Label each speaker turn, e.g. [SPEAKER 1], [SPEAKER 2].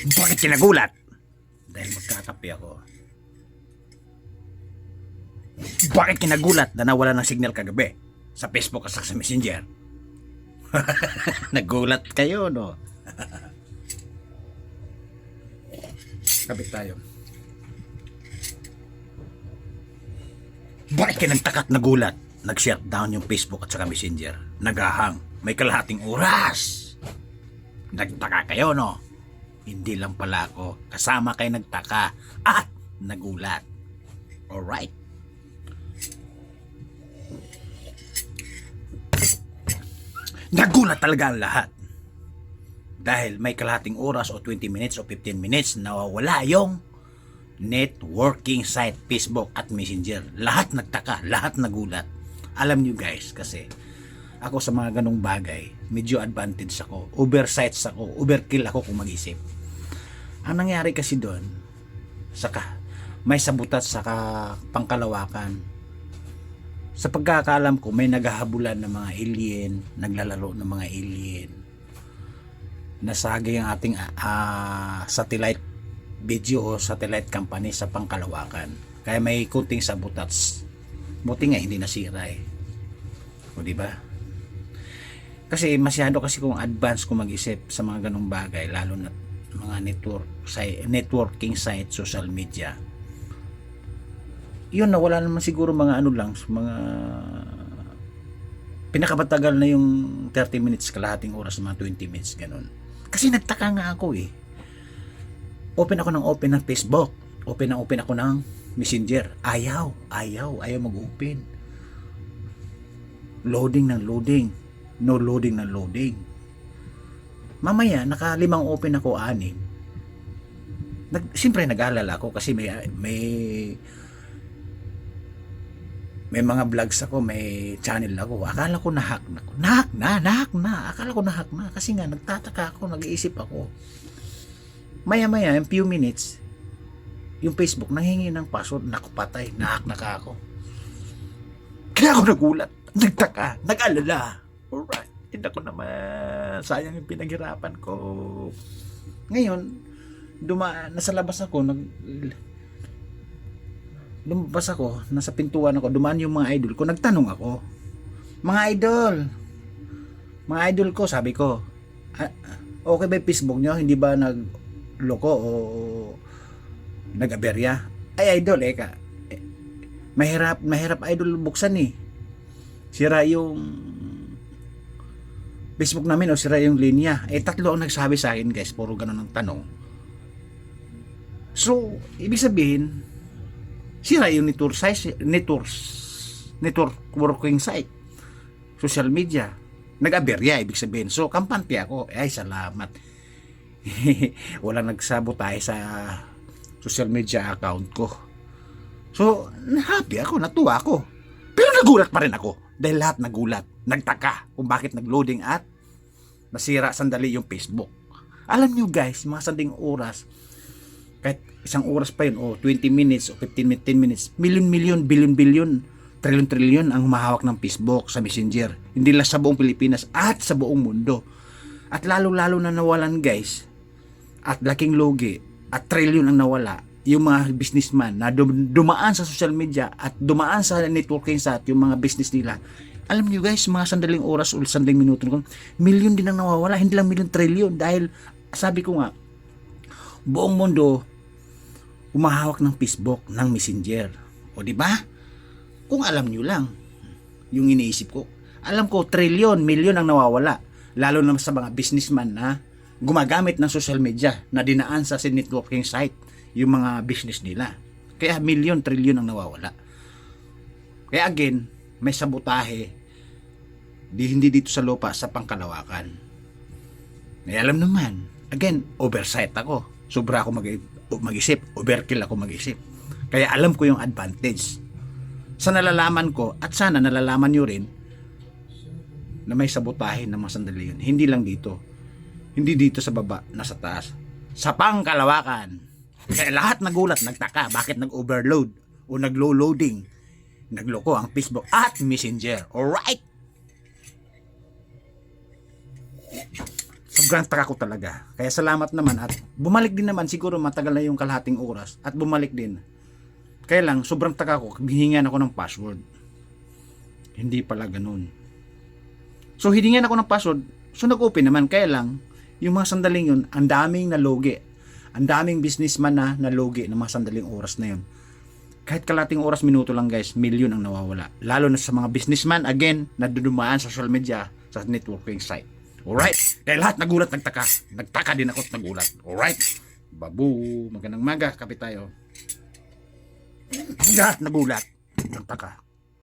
[SPEAKER 1] Bakit kinagulat? Dahil magkakape ako. Bakit kinagulat na nawala ng signal kagabi? Sa Facebook at sa Messenger? Nagulat kayo, no? Kapit tayo. Bakit kayo nagtaka at nagulat? Nag-shut down yung Facebook at saka Messenger. Nagahang. May kalahating oras. Nagtaka kayo, no? Hindi lang pala ako. Kasama kayo nagtaka at nagulat. Alright. Nagulat talaga ang lahat. Dahil may kalahating oras o 20 minutes o 15 minutes nawawala yung networking site Facebook at Messenger. Lahat nagtaka, lahat nagulat. Alam nyo guys, kasi ako sa mga ganong bagay, medyo advantage ako, oversights ako, overkill ako kung mag-isip. Ang nangyari kasi doon, may sabutat sa pangkalawakan. Sa pagkakaalam ko, may naghahabulan ng mga alien, naglalaro ng mga alien. Nasagay ang ating satellite video o satellite company sa pangkalawakan. Kaya may kunting sabotage. Buti nga hindi nasira eh. O di ba? Kasi masyado kasi kung advance kung mag-isip sa mga ganong bagay, lalo na mga networking site, social media. Yun na wala naman siguro mga ano lang, mga pinakamatagal na yung 30 minutes, kalahating oras, mga 20 minutes, ganun. Kasi nagtaka nga ako eh. Open ako ng Facebook, open ako ng Messenger. Ayaw mag-open. Loading ng loading. No loading ng loading. Mamaya, naka 5 open ako, 6. Siyempre nag-aalala ako kasi may mga vlogs ako, may channel ako. Akala ko na-hack na. Akala ko na-hack na. Kasi nga, nagtataka ako, nag-iisip ako. Maya-maya, in few minutes, yung Facebook, nanghingi ng password. Naku, patay. Na-hack na ka ako. Kaya ako nagulat. Nagtaka. Nag-alala. Alright. Hindi ko naman. Sayang yung pinaghirapan ko. Ngayon, nasa labas ako, lumabas ako, nasa pintuan ako, dumaan yung mga idol ko, nagtanong ako, mga idol ko, sabi ko, okay ba yung Facebook nyo? Hindi ba nagloko o nag-aberya? Ay idol, mahirap idol buksan eh. Sira yung Facebook namin o sira yung linya. 3 ang nagsabi sa akin guys, puro ganun ang tanong. So, ibig sabihin, sira yung network working site, social media, nag-aberya, ibig sabihin. So, kampante ako. Ay, salamat. Walang nagsabotahe sa social media account ko. So, happy ako, natuwa ako. Pero nagulat pa rin ako. Dahil lahat nagulat, nagtaka kung bakit nag-loading at nasira sandali yung Facebook. Alam nyo guys, mga sanding oras, kahit 1 oras pa yun, o 20 minutes, o 10 minutes, milyon, bilyon, trilyon ang humahawak ng Facebook sa Messenger. Hindi lang sa buong Pilipinas at sa buong mundo. At lalo na nawalan guys, at laking logi, at trilyon ang nawala, yung mga businessman na dumaan sa social media at dumaan sa networking site, yung mga business nila. Alam niyo guys, mga sandaling oras o sandaling minuto, milyon din ang nawawala, hindi lang milyon, trilyon. Dahil, sabi ko nga, buong mundo, umahawak ng Facebook, ng Messenger. O di ba? Kung alam niyo lang, yung iniisip ko, alam ko, trilyon, milyon ang nawawala. Lalo na sa mga businessman na gumagamit ng social media na dinaan sa networking site, yung mga business nila. Kaya milyon, trilyon ang nawawala. Kaya again, may sabotahe hindi dito sa lupa, sa pangkalawakan. May alam naman, again, oversight ako. Sobra ako mag-isip, overkill ako mag-isip. Kaya alam ko yung advantage. Sa nalalaman ko, at sana nalalaman nyo rin, na may sabotahe ng mga sandali yun. Hindi lang dito. Hindi dito sa baba, nasa taas. Sa pangkalawakan. Kaya lahat nagulat, nagtaka, bakit nag-overload o nag-low loading, nagloko ang Facebook at Messenger. Alright! sobrang taka ko talaga. Kaya salamat naman at bumalik din naman, siguro matagal na yung kalahating oras at bumalik din. Kaya lang, sobrang taka ko, hihingan ako ng password. Hindi pala ganun. So, hiningan ako ng password, so nag-open naman. Kaya lang, yung mga sandaling yun, ang daming nalugi. Ang daming businessman na nalugi ng mga sandaling oras na yun. Kahit kalating oras, minuto lang guys, milyon ang nawawala. Lalo na sa mga businessman, again, na dudumaan sa social media, sa networking site. Alright? Dahil lahat nagulat, nagtaka. Nagtaka din ako at nagulat. Alright? Babu, magandang maga, kapit tayo. Lahat nagulat, nagtaka.